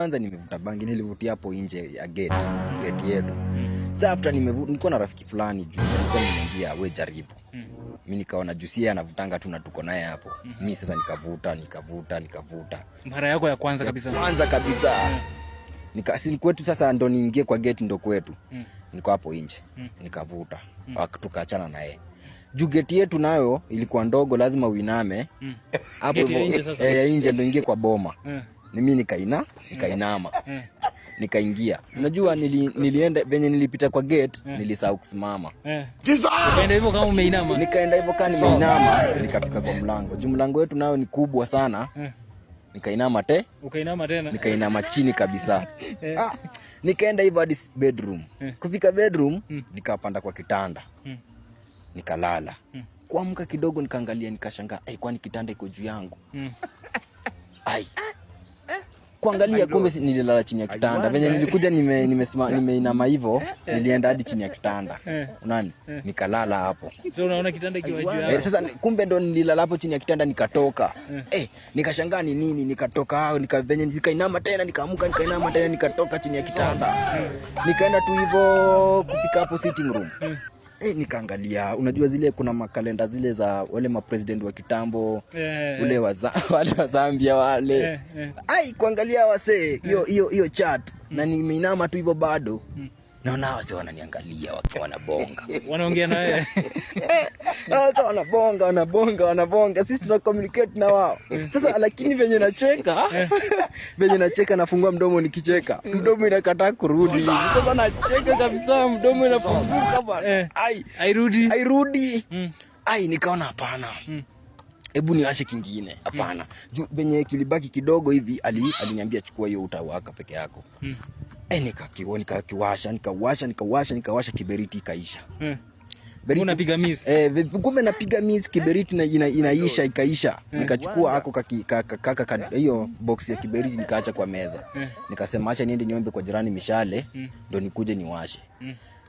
Kwanza nimevuta bangi, nilivutia hapo nje ya gate yetu. Sasa after nilikuwa na rafiki fulani juu, alikuwa ananiambia wewe jaribu. Mimi nikaona jusia anavutanga tu na tuko naye hapo. Mimi sasa nikavuta. Mara yako ya kwanza kabisa. Kwanza kabisa. Nikasini kwetu sasa ndo niingie kwa gate ndo kwetu. Niko hapo nje. Nikavuta. Tukaachana na yeye. Juu gate yetu nayo ilikuwa ndogo, lazima uiname. Hapo nje ndo ingie kwa boma. Mimi nikainama. Nikaingia. Unajua nilienda venye nilipita kwa gate, nilisahau kusimama. Nikaenda hivyo kama umeinama. Nikaenda hivyo kama nimeinama, nikafika kwa mlango. Juu mlango wetu nao ni kubwa sana. Nikainama Ukainama tena. Nikainama chini kabisa. Nikaenda hivyo hadi bedroom. Kufika bedroom, nikapanda kwa kitanda. Nikalala. Kuamka kidogo nikaangalia, nikashangaa, kwani kitanda iko juu yangu? Kuangalia kumbe nililala chini ya kitanda. Venye nilikuja nimeinama hivyo, nilienda hadi chini ya kitanda. Unaona? Nikalala hapo. So unaona kitanda kiwa juu yako. Sasa kumbe ndo nililala hapo chini ya kitanda nikatoka. Nikashangaa ni nini, nikatoka, venye nikainama tena, nikaamka nikainama tena, nikatoka chini ya kitanda. Nikaenda tu hivyo kufika hapo sitting room. Nikaangalia, unajua zile kuna makalenda zile za wale mapresident wa kitambo, wale wa Zambia wale. Kuangalia wase hiyo chat na nimeinama tu hivyo bado. Naona wase wananiangalia wanabonga. Wanaongea na wewe. Sasa wanabonga. Sisi tuna communicate na wao. Sasa lakini venye nacheka nafungua mdomo nikicheka. Mdomo inakataa kurudi. Sasa nacheka kabisa, mdomo inafunguka bana. Hairudi. Nikaona hapana. Hebu niache kingine. Hapana. Juu venye kilibaki kidogo hivi aliniambia chukua hiyo utawaka peke yako. Nikawasha kiberiti ikaisha. Unapiga miss. Kumbe napiga miss, kiberiti na ikaisha. Nikachukua hako hiyo box ya kiberiti nikaacha kwa meza. Nikasema acha niende niombe kwa jirani mishale ndo nikuje niwashe.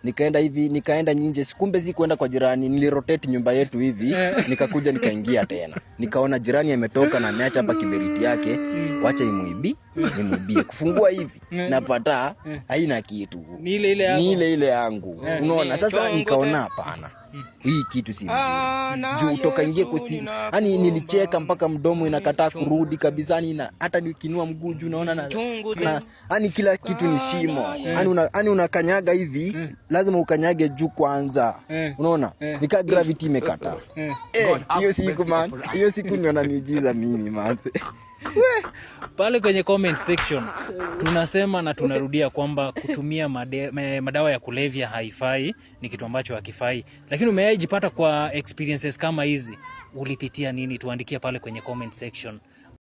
Nikaenda nje, kumbe si kwenda kwa jirani, nilirotate nyumba yetu hivi, nikakuja nikaingia tena. Nikaona jirani ametoka na ameacha hapa kiberiti yake, wacha nimwibie. Kufungua hivi napata haina kitu. Ni ile yangu. Unaona? Sasa nikaona hapana. Hii kitu si nzuri. Juu toka ingie yani nilicheka mpaka mdomo inakataa kurudi kabisa, hata nikinua mguu juu naona yani kila kitu ni shimo. Yani unakanyaga hivi, lazima ukanyage juu kwanza. Unaona? Nika gravity imekataa. Hiyo siku niona miujiza mimi manze. Pale kwenye comment section tunasema na tunarudia kwamba kutumia madawa ya kulevya haifai, ni kitu ambacho hakifai. Lakini umejipata kwa experiences kama hizi, ulipitia nini? Tuandikia pale kwenye comment section.